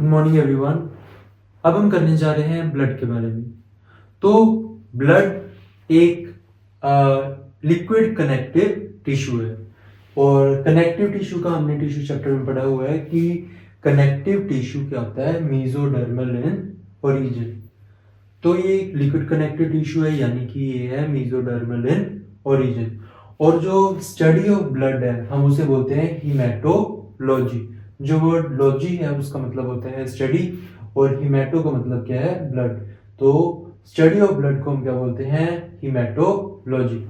Good morning everyone. अब हम करने जा रहे हैं ब्लड के बारे में। तो ब्लड एक लिक्विड कनेक्टिव टिश्यू है और कनेक्टिव टिश्यू का हमने टिश्यू चैप्टर में पढ़ा हुआ है कि कनेक्टिव टिश्यू क्या होता है, मेसोडर्मल इन ओरिजिन। तो ये लिक्विड कनेक्टिव टिश्यू है, यानी कि ये है मेसोडर्मल इन ओरिजिन। और जो स्टडी ऑफ ब्लड है हम उसे बोलते हैं हीमेटोलॉजी। जो वर्ड लॉजी है उसका मतलब होता है स्टडी और हीमेटो का मतलब क्या है, ब्लड। तो स्टडी ऑफ ब्लड को हम क्या बोलते हैं, हीमेटोलॉजी।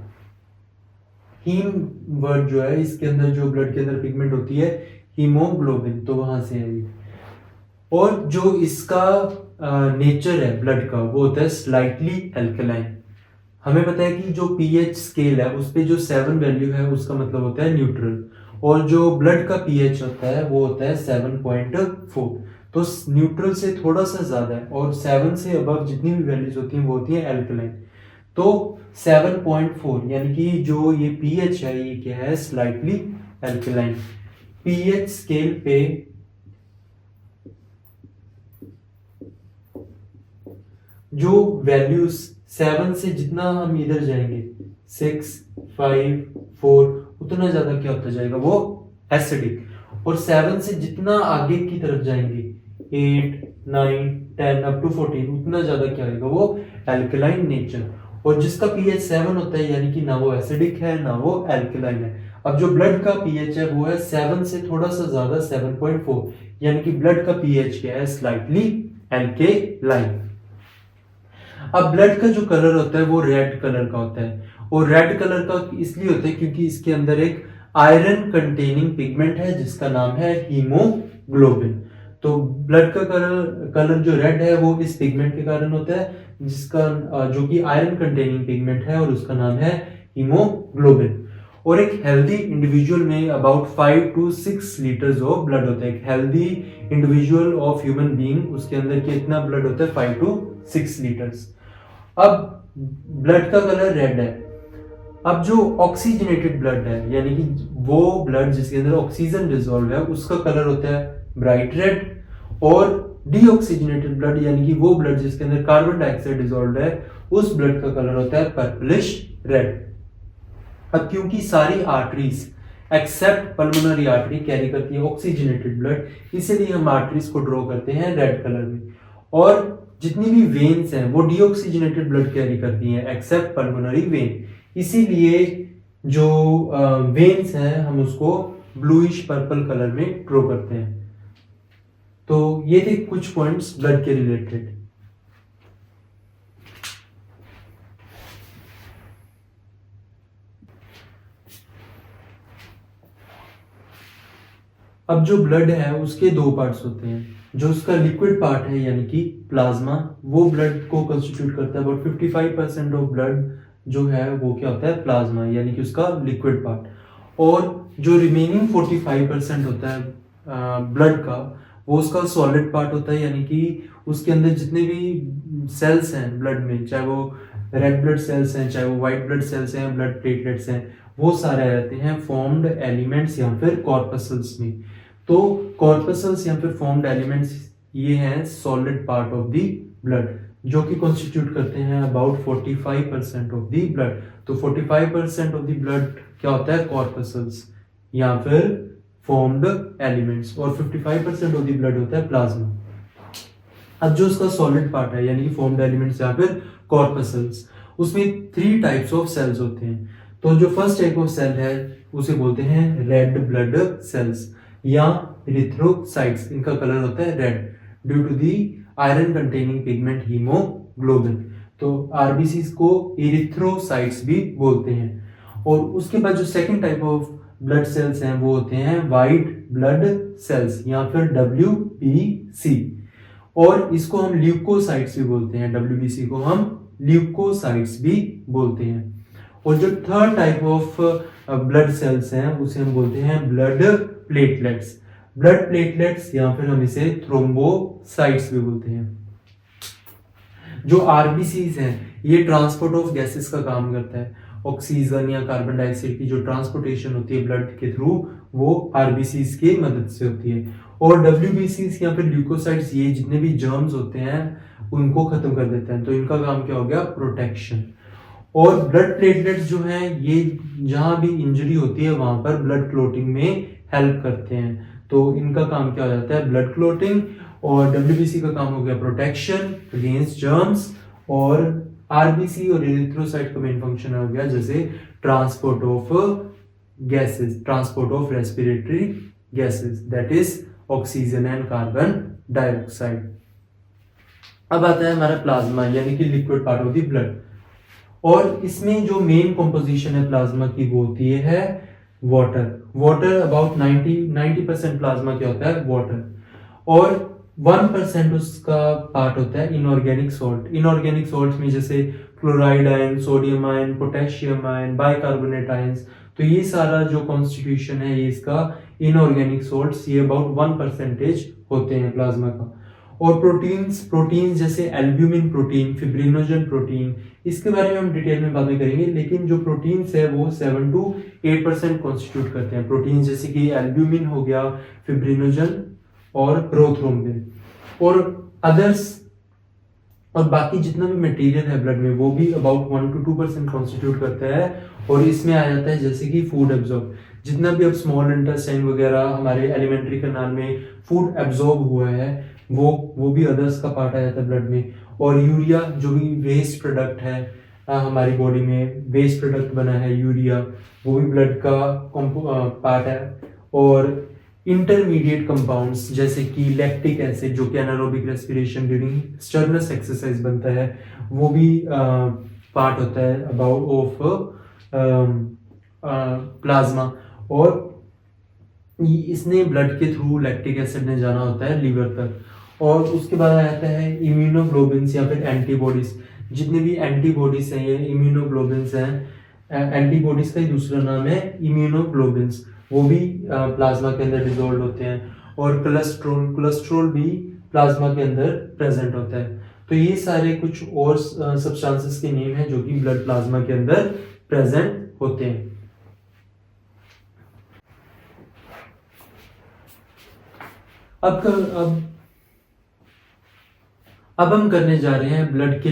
हीम वर्ड जो है इसके अंदर जो ब्लड के अंदर पिगमेंट होती है हीमोग्लोबिन, तो वहां से है ये। और जो इसका नेचर है ब्लड का वो होता है स्लाइटली एल्कलाइन। हमें पता है कि जो पीएच स्केल है उस पे जो 7 वैल्यू है उसका मतलब होता है न्यूट्रल, और जो ब्लड का पीएच होता है वो होता है 7.4। तो न्यूट्रल से थोड़ा सा ज्यादा है और 7 से अबव जितनी भी वैल्यूज होती हैं वो होती है एल्कलाइन। तो 7.4 यानी कि जो ये पीएच है ये क्या है, स्लाइटली एल्कलाइन। पीएच स्केल पे जो वैल्यूज 7 से जितना हम इधर जाएंगे 6, 5, 4 उतना ज्यादा क्या होता जाएगा, वो एसिडिक। और 7 से जितना आगे की तरफ जाएंगे 8, 9, 10 अप टू 14 उतना ज्यादा क्या होगा, वो एल्कलाइन नेचर। और जिसका पीएच 7 होता है यानी कि ना वो एसिडिक है ना वो एल्कलाइन है। अब जो ब्लड का पीएच है वो है 7 से थोड़ा सा ज्यादा 7.4, यानी कि ब्लड का पीएच क्या है, स्लाइटली एल्कलाइन। अब ब्लड का जो कलर होता है वो रेड कलर का होता है, और रेड कलर का इसलिए होता है क्योंकि इसके अंदर एक आयरन कंटेनिंग पिगमेंट है जिसका नाम है हीमोग्लोबिन। तो ब्लड का कलर जो रेड है वो इस पिगमेंट के कारण होता है, जिसका जो कि आयरन कंटेनिंग पिगमेंट है और उसका नाम है हीमोग्लोबिन। और एक हेल्दी इंडिविजुअल में about 5 to 6 litres of blood होता है। एक healthy individual of human being उसके अंदर कितना ब्लड होता है, 5 to 6 लीटर्स। अब ब्लड का कलर रेड है। अब जो ऑक्सीजनेटेड ब्लड है यानी कि वो ब्लड जिसके अंदर ऑक्सीजन डिसॉल्व है उसका कलर होता है ब्राइट रेड। और डीऑक्सीजनेटेड ब्लड यानी कि वो ब्लड जिसके अंदर कार्बन डाइऑक्साइड डिसॉल्व है उस ब्लड का कलर होता है पर्पलिश रेड। अब क्योंकि सारी arteries accept pulmonary artery carry करती है ऑक्सीजनेटेड ब्लड, इसीलिए हम आर्टरीज को ड्रॉ करते हैं रेड कलर में। और जितनी भी वेन्स हैं वो डीऑक्सीजनेटेड ब्लड कैरी करती हैं एक्सेप्ट पल्मोनरी वेन, इसीलिए जो वेन्स हैं हम उसको ब्लूइश पर्पल कलर में ड्रॉ करते हैं। तो ये थे कुछ पॉइंट्स ब्लड के रिलेटेड। अब जो ब्लड है उसके दो पार्ट्स होते हैं। जो उसका लिक्विड पार्ट है यानी कि प्लाज्मा, वो ब्लड को कंस्टिट्यूट करता है। अबाउट 55% ऑफ ब्लड जो है वो क्या होता है, प्लाज्मा, यानी कि उसका लिक्विड पार्ट। और जो रिमेनिंग 45% होता है ब्लड का वो उसका सॉलिड पार्ट होता है, यानी कि उसके अंदर जितने भी सेल्स हैं ब्लड में, चाहे वो रेड ब्लड सेल्स हैं चाहे वो व्हाइट ब्लड सेल्स हैं, ब्लड प्लेटलेट्स हैं, वो सारे रहते हैं फॉर्म्ड एलिमेंट्स या फिर कॉर्पसल्स में। तो कॉर्पसल्स या फिर फॉर्म्ड एलिमेंट्स ये हैं solid part of the blood, जो कि कॉन्स्टिट्यूट करते हैं अबाउट 45% ऑफ द ब्लड। तो 45% ऑफ द ब्लड क्या होता है, कॉर्पसल्स या फिर फॉर्म्ड एलिमेंट्स, और 55% ऑफ द ब्लड होता है प्लाज्मा। अब जो उसका सॉलिड पार्ट है यानी कि फॉर्म्ड एलिमेंट्स या फिर कॉर्पसल्स, उसमें 3 टाइप्स ऑफ सेल्स होते हैं। तो जो फर्स्ट टाइप ऑफ सेल है उसे बोलते हैं रेड ब्लड सेल्स या इरिथ्रोसाइट्स। इनका कलर होता है red due to the iron containing pigment haemoglobin. तो आरबीसी को इरिथ्रोसाइट्स भी बोलते हैं। और उसके बाद जो second type of blood cells हैं वो होते हैं व्हाइट ब्लड सेल्स या फिर WBC, और इसको हम ल्यूकोसाइट्स भी बोलते हैं। WBC को हम ल्यूकोसाइट्स भी बोलते हैं। और जो third type of blood cells हैं उसे हम बोलते हैं ब्लड प्लेटलेट्स। ब्लड प्लेटलेट्स या फिर हम इसे थ्रोम्बोसाइट्स भी बोलते हैं। जो आरबीसीज हैं ये ट्रांसपोर्ट ऑफ गैसेस का काम करता है। ऑक्सीजन या कार्बन डाइऑक्साइड की जो ट्रांसपोर्टेशन होती है ब्लड के थ्रू वो आरबीसीज की मदद से होती है। और डब्ल्यूबीसीज या फिर ल्यूकोसाइट्स, ये जितने भी जर्म्स होते हैं उनको खत्म कर देते हैं, तो इनका काम क्या हो गया, प्रोटेक्शन। और ब्लड प्लेटलेट्स जो हैं ये जहां भी इंजरी होती है वहां पर ब्लड क्लोटिंग में हेल्प करते हैं, तो इनका काम क्या हो जाता है, ब्लड क्लोटिंग। और डब्ल्यूबीसी का काम हो गया प्रोटेक्शन अगेंस्ट जर्म्स, और आरबीसी और एरिथ्रोसाइट का मेन फंक्शन हो गया जैसे transport of gases, transport of respiratory gases, that is oxygen and carbon dioxide. अब आता है हमारा प्लाज्मा यानी कि liquid part of the blood, और इसमें जो मेन कंपोजिशन है प्लाज्मा की वो होती है वाटर। वाटर अबाउट 90% प्लाज्मा क्या होता है, वाटर। और 1% उसका पार्ट होता है इनऑर्गेनिक सॉल्ट। इनऑर्गेनिक सॉल्ट में जैसे chloride ion, sodium ion, potassium ion, bicarbonate ions, तो ये सारा जो कॉन्स्टिट्यूशन है ये इसका इनऑर्गेनिक सॉल्ट्स, ये अबाउट 1% होते हैं प्लाज्मा का। और प्रोटीन्स जैसे एल्ब्यूमिन प्रोटीन, फिब्रिनोजन प्रोटीन, इसके बारे में हम डिटेल में बाद में करेंगे, लेकिन जो प्रोटीन्स है वो 7 to 8% कॉन्स्टिट्यूट करते हैं। प्रोटीन जैसे कि एल्ब्यूमिन हो गया, फिब्रिनोजन और प्रोथ्रोम्बिन, और अदर्स, और बाकी जितना भी मटेरियल है ब्लड में वो भी अबाउट 1 to 2% कॉन्स्टिट्यूट करता है। और इसमें आ जाता है जैसे कि फूड एब्जॉर्ब, जितना भी अब स्मॉल इंटेस्टाइन वगैरह हमारे एलिमेंट्री कैनाल में फूड एब्जॉर्ब हुआ है वो भी अदर्स का पार्ट आ जाता है ब्लड में। और यूरिया जो भी वेस्ट प्रोडक्ट है हमारी बॉडी में वेस्ट प्रोडक्ट बना है यूरिया, वो भी ब्लड का पार्ट है। और इंटरमीडिएट कंपाउंड्स जैसे कि लैक्टिक एसिड जो कि anaerobic respiration during Stearns exercise बनता है, वो भी पार्ट होता है अबाउट ऑफ प्लाज्मा। और इसने ब्लड के थ्रू लैक्टिक एसिड ने जाना होता है लीवर तक। और उसके बाद आ जाता है इम्यूनोग्लोबिन्स या फिर एंटीबॉडीज। जितने भी एंटीबॉडीज हैं ये इम्यूनोग्लोबिन्स हैं। एंटीबॉडीज का ही दूसरा नाम है इम्यूनोग्लोबिन्स, वो भी प्लाज्मा के अंदर डिसॉल्व होते हैं। और कोलेस्ट्रॉल भी प्लाज्मा के अंदर प्रेजेंट होता है। तो ये सारे कुछ और सब्सटेंसेस के नेम हैं जो कि ब्लड प्लाज्मा के अंदर प्रेजेंट होते हैं। अब हम करने जा रहे हैं ब्लड के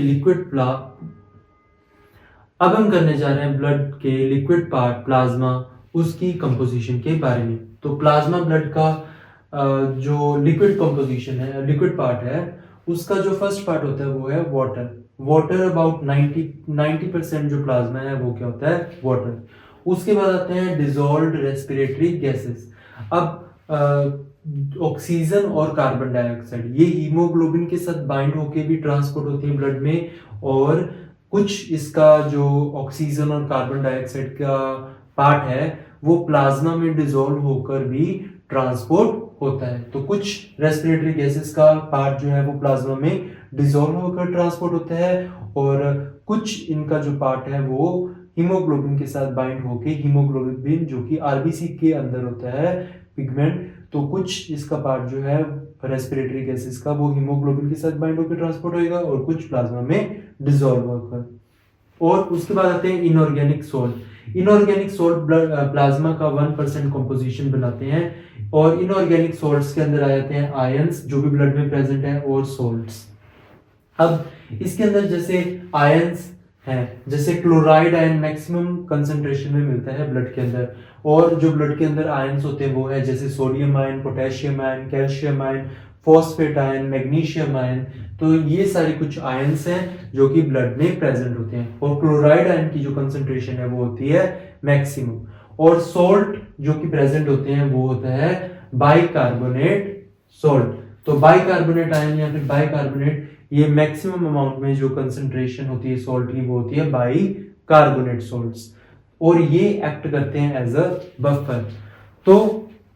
लिक्विड पार्ट प्लाज्मा, उसकी कंपोजिशन के बारे में। तो प्लाज्मा ब्लड का जो लिक्विड कंपोजिशन है, लिक्विड पार्ट है, उसका जो फर्स्ट पार्ट होता है वो है वाटर अबाउट 90% जो प्लाज्मा है वो क्या होता है, वाटर। उसके बाद आते हैं डिसॉल्व्ड रेस्पिरेटरी गैसेस। अब ऑक्सीजन और कार्बन डाइऑक्साइड ये हीमोग्लोबिन के साथ बाइंड होके भी ट्रांसपोर्ट होती है ब्लड में, और कुछ इसका जो ऑक्सीजन और कार्बन डाइऑक्साइड का पार्ट है वो प्लाज्मा में डिसॉल्व होकर भी ट्रांसपोर्ट होता है। तो कुछ रेस्पिरेटरी गैसेस का पार्ट जो है वो प्लाज्मा में डिसॉल्व होकर ट्रांसपोर्ट होता है, और कुछ इनका जो पार्ट है वो हीमोग्लोबिन के साथ बाइंड होके, हीमोग्लोबिन जो कि आरबीसी के अंदर होता है पिगमेंट, तो कुछ इसका पार्ट जो है रेस्पिरेटरी गैसेस का वो हीमोग्लोबिन के साथ बाइंड होकर ट्रांसपोर्ट होएगा और कुछ प्लाज्मा में डिसॉल्व होकर। और उसके बाद आते हैं inorganic salt. Inorganic salt plasma का 1% कंपोजिशन बनाते हैं, और इनऑर्गेनिक सॉल्ट्स के अंदर आ जाते हैं आयंस जो भी ब्लड में प्रेजेंट है और सॉल्ट्स। अब इसके अंदर जैसे आयंस हैं, जैसे क्लोराइड आयन मैक्सिमम कंसंट्रेशन में मिलता है ब्लड के अंदर, और जो ब्लड के अंदर आयंस होते हैं वो है जैसे sodium ion, potassium ion, calcium ion, phosphate ion, magnesium ion. तो ये सारे कुछ आयंस हैं जो कि ब्लड में प्रेजेंट होते हैं, और क्लोराइड आयन की जो कंसंट्रेशन है वो होती है मैक्सिमम। और सॉल्ट जो कि प्रेजेंट होते हैं वो होता है बाइकार्बोनेट सॉल्ट। तो बाइकार्बोनेट आयन या फिर बाइकार्बोनेट, ये मैक्सिमम अमाउंट में जो कंसंट्रेशन होती है सॉल्ट की वो होती है बाइकार्बोनेट सॉल्ट्स, और ये एक्ट करते हैं एज अ बफर। तो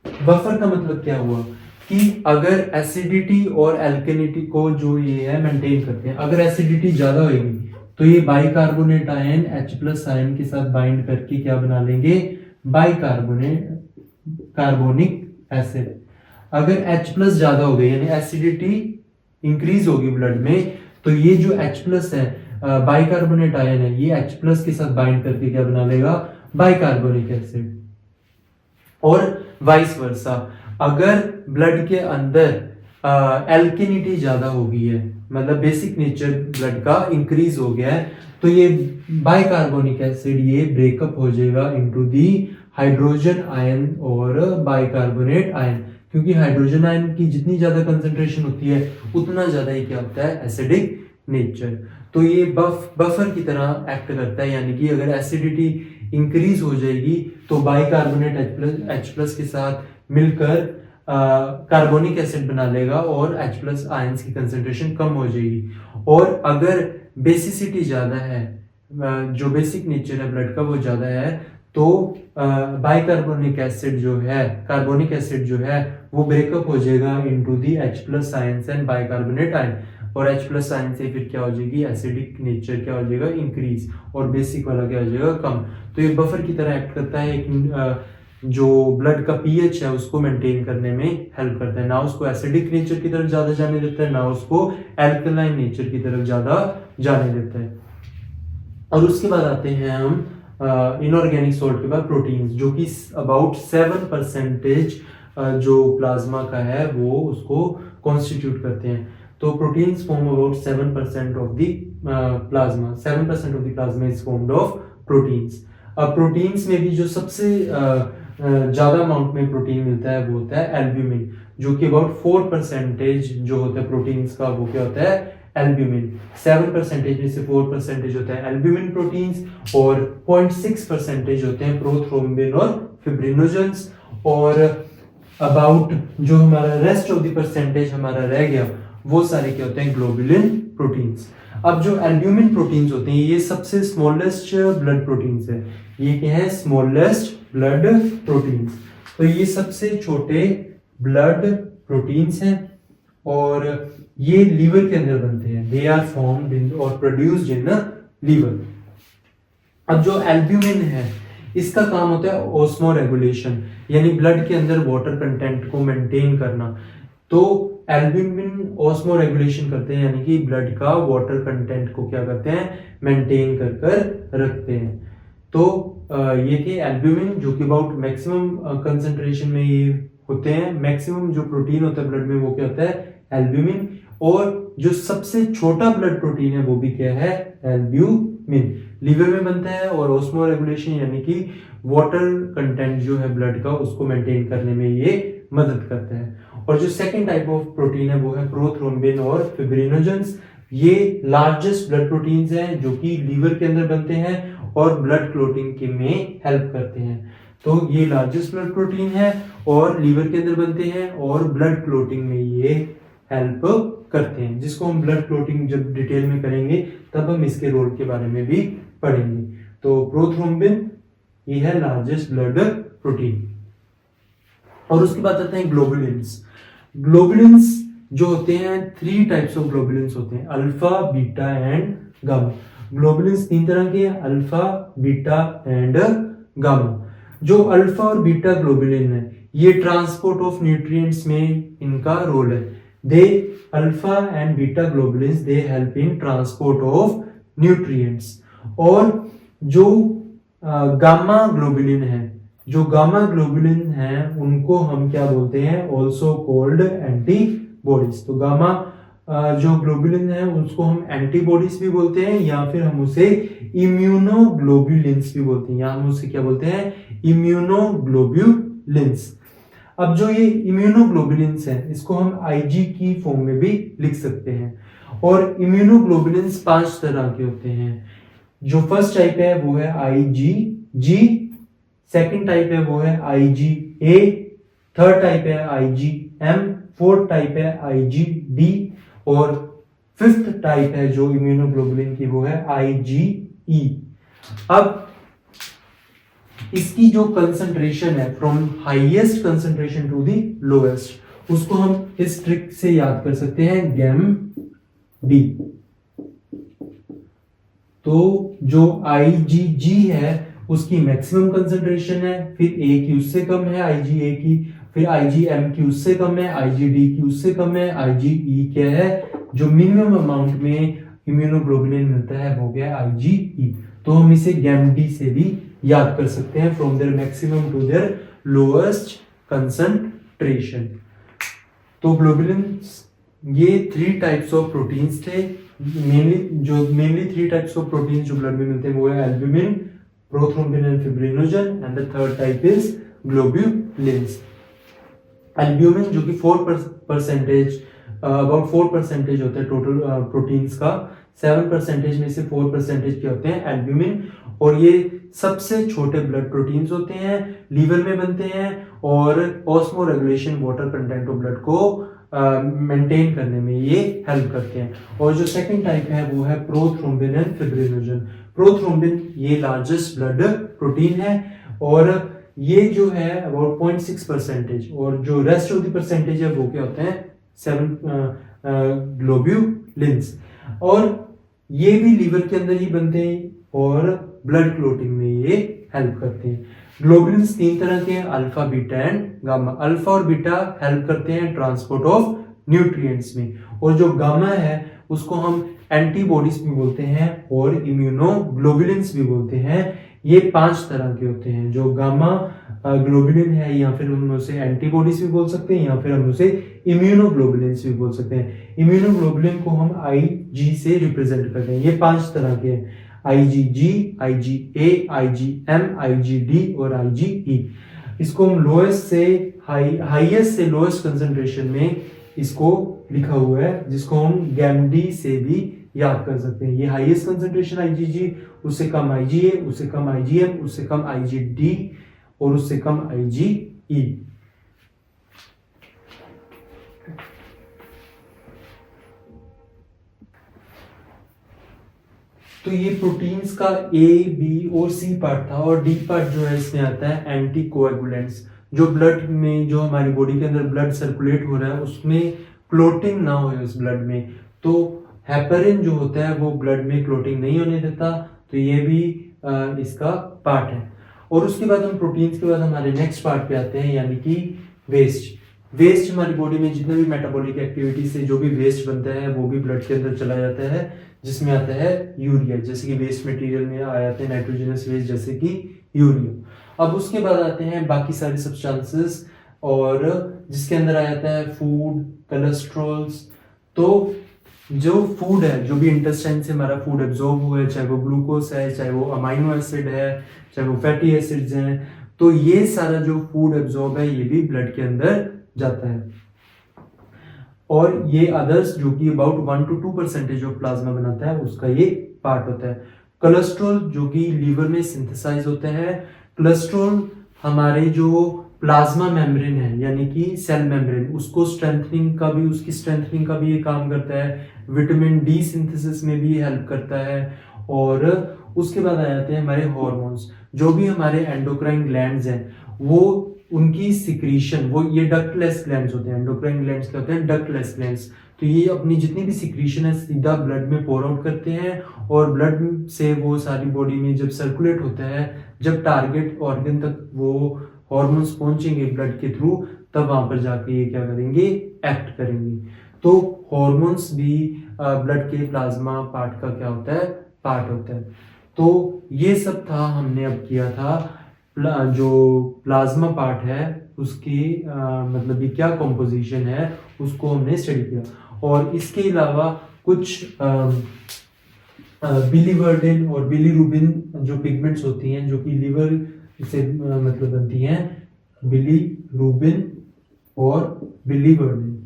बफर का मतलब क्या हुआ कि अगर एसिडिटी और एल्केनिटी को जो ये है मेंटेन करते हैं, अगर एसिडिटी ज्यादा होगी तो ये बाइकार्बोनेट आयन H+ आयन के साथ बाइंड करके क्या बना लेंगे, कार्बोनिक एसिड। अगर H+ ज्यादा हो गई यानी एसिडिटी इंक्रीज होगी ब्लड में, तो ये जो H+ है बाइकार्बोनेट आयन है, ये H+ के साथ बाइंड करके क्या बना लेगा, बाइकार्बोनिक एसिड। और वाइस वर्सा, अगर ब्लड के अंदर एल्केनिटी ज्यादा हो गई है, मतलब बेसिक नेचर ब्लड का इंक्रीज हो गया है, तो ये बाइकार्बोनिक एसिड ये ब्रेकअप हो जाएगा इनटू दी हाइड्रोजन आयन और बाइकार्बोनेट आयन, क्योंकि हाइड्रोजन आयन की जितनी ज्यादा कंसंट्रेशन होती है उतना ज्यादा ही क्या होता है, एसिडिक नेचर। तो ये बफर की तरह एक्ट करता है, यानी कि अगर एसिडिटी इंक्रीज हो जाएगी तो बाइकार्बोनेट H+ के साथ मिलकर कार्बोनिक एसिड बना लेगा और H+ आयंस की कंसंट्रेशन कम हो जाएगी। और अगर बेसिसिटी ज्यादा है, जो बेसिक नेचर है ब्लड का वो ज्यादा है, तो बाइकार्बोनिक एसिड जो है, कार्बोनिक एसिड जो है वो ब्रेकअप हो जाएगा into the H+ ions and bicarbonate ion, और H+ आयन से फिर क्या हो जाएगी, एसिडिक नेचर क्या हो जाएगा, इंक्रीज, और बेसिक वाला क्या हो जाएगा, कम। तो ये बफर की तरह एक्ट करता है, एक जो ब्लड का पीएच है उसको मेंटेन करने में हेल्प करता है, ना उसको एसिडिक नेचर की तरफ ज्यादा जाने देता है, ना उसको एल्कलाइन नेचर की तरफ ज्यादा जाने देता है। और उसके बाद आते हैं हम इनऑर्गेनिक सॉल्ट के बाद प्रोटीन्स, जो कि अबाउट 7% जो प्लाज्मा का है वो उसको कॉन्स्टिट्यूट करते हैं। तो proteins form about 7% of the plasma, 7% of the plasma is formed of proteins. अब प्रोटीन्स में भी जो सबसे ज्यादा अमाउंट में प्रोटीन मिलता है वो होता है एल्ब्यूमिन, जो कि अबाउट 4% जो होता है प्रोटीन्स का, वो क्या होता है, एल्ब्यूमिन। 7% में से 4% होता है एल्ब्यूमिन प्रोटीन्स, और 0.6% होते हैं प्रोथ्रोम्बिन और फिब्रिनोजेंस, और अबाउट जो हमारा रेस्ट ऑफ द परसेंटेज हमारा रह गया वो सारे क्या होते हैं, ग्लोबुलिन प्रोटीन्स। अब जो एल्ब्यूमिन प्रोटीन्स होते हैं ये सबसे स्मॉलेस्ट ब्लड प्रोटीन्स है, ये क्या है, स्मॉलेस्ट ब्लड प्रोटीन्स। तो ये सबसे छोटे ब्लड प्रोटीन्स हैं और ये लीवर के अंदर बनते हैं, दे आर फॉर्म्ड इन और प्रोड्यूस्ड इन लीवर। अब जो एल्ब्यूमिन है इसका काम होता है ऑस्मो रेगुलेशन, यानी ब्लड के अंदर वाटर कंटेंट को मेंटेन करना। तो एल्ब्यूमिन ऑस्मो रेगुलेशन करते हैं, यानी कि ब्लड का वाटर कंटेंट को क्या करते हैं, मेंटेन कर कर रखते हैं। तो ये थे एल्ब्यूमिन, जो कि अबाउट मैक्सिमम कंसंट्रेशन में ये होते हैं। मैक्सिमम जो प्रोटीन होता है ब्लड में वो क्या होता है, एल्ब्यूमिन। और जो सबसे छोटा ब्लड प्रोटीन है वो भी क्या है, एल्ब्यूमिन, लीवर में बनता है और ऑस्मो रेगुलेशन यानी कि वाटर कंटेंट जो है ब्लड का उसको मेंटेन करने में ये मदद करता है। और जो सेकंड टाइप ऑफ प्रोटीन है वो है प्रोथ्रोम्बिन और फिब्रिनोजेंस। ये लार्जेस्ट ब्लड प्रोटीन्स हैं जो कि लीवर के अंदर बनते हैं और ब्लड क्लोटिंग के में हेल्प करते हैं। तो ये लार्जेस्ट ब्लड प्रोटीन है और लीवर के अंदर बनते हैं और ब्लड क्लोटिंग में ये हेल्प करते हैं, जिसको हम ब्लड क्लोटिंग जब डिटेल में करेंगे तब हम इसके रोल के बारे में भी पढ़ेंगे। तो प्रोथ्रोम्बिन ये है लार्जेस्ट ब्लड प्रोटीन। और उसके बाद आते हैं ग्लोबुलिन्स। ग्लोबुलिन्स जो होते हैं 3 टाइप्स ऑफ ग्लोबुलिन्स होते हैं, alpha, beta and gamma. Globulins 3 तरह के हैं, अल्फा, बीटा एंड गामा। जो अल्फा और बीटा ग्लोबुलिन है ये ट्रांसपोर्ट ऑफ न्यूट्रिएंट्स में इनका रोल है। They alpha and beta globulins they help in transport of nutrients. और जो गामा ग्लोबुलिन है, जो गामा ग्लोबुलिन है उनको हम क्या बोलते हैं, ऑल्सो कोल्ड एंटीबॉडीज। तो गामा जो ग्लोबुलिन है उसको हम एंटीबॉडीज भी बोलते हैं या फिर हम उसे इम्यूनोग्लोबुलिन्स भी बोलते हैं, या हम उसे क्या बोलते हैं, इम्यूनोग्लोबुलिन्स। अब जो ये इम्यूनोग्लोबुलिन्स हैं इसको हम आईजी की फॉर्म में भी लिख सकते हैं। और इम्यूनोग्लोबुलिन्स 5 तरह के होते हैं। जो फर्स्ट टाइप है वो है आईजीजी, सेकंड टाइप है वो है आईजीए, थर्ड टाइप है आईजीएम, फोर्थ टाइप है आईजीडी और फिफ्थ टाइप है जो इम्यूनोग्लोबुलिन की वो है आईजीई। अब इसकी जो कंसंट्रेशन है from highest concentration to the lowest, उसको हम इस ट्रिक से याद कर सकते हैं, गैम डी। तो जो आईजीजी है उसकी मैक्सिमम कंसंट्रेशन है, फिर ए की उससे कम है आईजीए की, फिर आईजीएम की उससे कम है, आईजीडी की उससे कम है, आईजीई क्या है, जो मिनिमम अमाउंट में इम्यूनोग्लोबुलिन मिलता है वो क्या है, आईजीई। तो हम इसे गैम डी से भी याद कर सकते हैं, from their maximum to their lowest concentration. तो ग्लोबुलिन्स ये 3 टाइप्स ऑफ प्रोटीन्स थे, मेनली 3 टाइप्स ऑफ प्रोटीन्स जो ब्लड में मिलते हैं वो है albumin, prothrombin and fibrinogen, and the third type is globulins. Albumin जो कि 4% अबाउट 4% होता है टोटल प्रोटीन्स का, 7% में से 4% के होते हैं एल्ब्यूमिन, और ये सबसे छोटे ब्लड प्रोटीन्स होते हैं, लीवर में बनते हैं और osmo regulation water content of blood को मेंटेन करने में ये हेल्प करते हैं। और जो सेकंड टाइप है वो है प्रोथ्रोम्बिन एंड फिब्रिनोजन। प्रोथ्रोम्बिन ये लार्जेस्ट ब्लड प्रोटीन है और ये जो है अबाउट 0.6%, और जो रेस्ट ऑफ द परसेंटेज है वो क्या होते हैं 7 ग्लोबुलिन्स, और ये भी लीवर के अंदर ही बनते हैं और ब्लड क्लोटिंग में ये हेल्प करते हैं। ग्लोबुलिन्स 3 तरह के हैं, alpha, beta and gamma. Alpha और बीटा हेल्प करते हैं ट्रांसपोर्ट ऑफ न्यूट्रिएंट्स में, और जो गामा है उसको हम एंटीबॉडीज भी बोलते हैं और इम्यूनोग्लोबुलिन्स भी बोलते हैं। ये 5 तरह के होते हैं। जो गामा ग्लोबुलिन है, या फिर हम उसे एंटीबॉडीज भी बोल सकते हैं, या फिर हम उसे इम्यूनोग्लोबुलिन्स भी बोल सकते हैं। इम्यूनोग्लोबुलिन को हम आईजी से रिप्रेजेंट करते हैं। ये 5 तरह के हैं, IgG, IgA, IgM, IgD और IgE। इसको हम लोएस्ट से हाईएस्ट से लोएस्ट कंसंट्रेशन में इसको लिखा हुआ है, जिसको हम गैमडी से भी याद कर सकते हैं। ये हाईएस्ट कंसंट्रेशन IgG, उससे कम IgA, उससे कम IgM, उससे कम IgD और उससे कम IgE। तो ये प्रोटीन्स का A, B और C पार्ट था, और D पार्ट जो है इसमें आता है एंटी कोएगुलेंट्स। जो ब्लड में, जो हमारी बॉडी के अंदर ब्लड सर्कुलेट हो रहा है उसमें क्लोटिंग ना हो उस ब्लड में, तो हेपरिन जो होता है वो ब्लड में क्लोटिंग नहीं होने देता, तो ये भी इसका पार्ट है। और उसके बाद हम प्रोटीन्स के बाद हमारे नेक्स्ट पार्ट पे आते हैं, यानी कि वेस्ट। वेस्ट हमारी बॉडी में जितने भी मेटाबॉलिक एक्टिविटी से जो भी वेस्ट बनता है वो भी ब्लड के अंदर चला जाता है, जिसमें आता है यूरिया। जैसे कि वेस्ट मटेरियल में आ जाते हैं नाइट्रोजनस वेस्ट, जैसे कि यूरिया। अब उसके बाद आते हैं बाकी सारे सब्सटेंसेस, और जिसके अंदर आ जाता है फूड, कोलेस्ट्रॉल्स। तो जो फूड है, जो भी इंटेस्टाइन से हमारा फूड एब्जॉर्ब हुआ है, चाहे वो ग्लूकोज है, चाहे वो अमाइनो एसिड है, चाहे वो फैटी एसिड्स हैं, तो ये सारा जो फूड एब्जॉर्ब है ये भी ब्लड के अंदर जाता है। और ये अदर्स जो कि अबाउट 1 to 2% ऑफ प्लाज्मा बनाता है, उसका ये पार्ट होता है। कोलेस्ट्रॉल जो कि लीवर में सिंथेसाइज होता है। कोलेस्ट्रॉल हमारे जो प्लाज्मा मेम्ब्रेन है, यानी कि सेल मेम्ब्रेन, उसको स्ट्रेंथनिंग का भी, उसकी स्ट्रेंथनिंग का भी ये काम करता है। विटामिन डी सिंथेसिस में भी हेल्प करता है। और उसके बाद आ जाते हैं हमारे हार्मोन्स। जो भी हमारे एंडोक्राइन ग्लैंड्स हैं वो उनकी सिक्रीशन, वो ये डक्टलेस ग्लैंड्स होते हैं। एंडोक्राइन ग्लैंड्स क्या होते हैं? Ductless glands. तो ये अपनी जितनी भी सिक्रीशन है सीधा ब्लड में पोर आउट करते हैं, और ब्लड से वो सारी बॉडी में जब सर्कुलेट होता है, जब टारगेट ऑर्गन तक वो हार्मोन्स पहुंचेंगे ब्लड के थ्रू, तब वहां पर जाके ये क्या करेंगे? एक्ट करेंगे। तो हार्मोन्स भी ब्लड के प्लाज्मा पार्ट का क्या होता है? पार्ट होता है। तो ये सब था, हमने अब किया था जो प्लाज्मा पार्ट है उसकी मतलब ये क्या कंपोजिशन है उसको हमने स्टडी किया। और इसके अलावा कुछ बिलीवर्डिन और बिलीरुबिन जो पिगमेंट्स होती हैं, जो कि लीवर से मतलब बनती हैं, बिलीरुबिन और बिलीवर्डिन,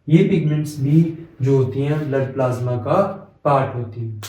ये पिगमेंट्स भी जो होती हैं ब्लड प्लाज्मा का पार्ट होती हैं।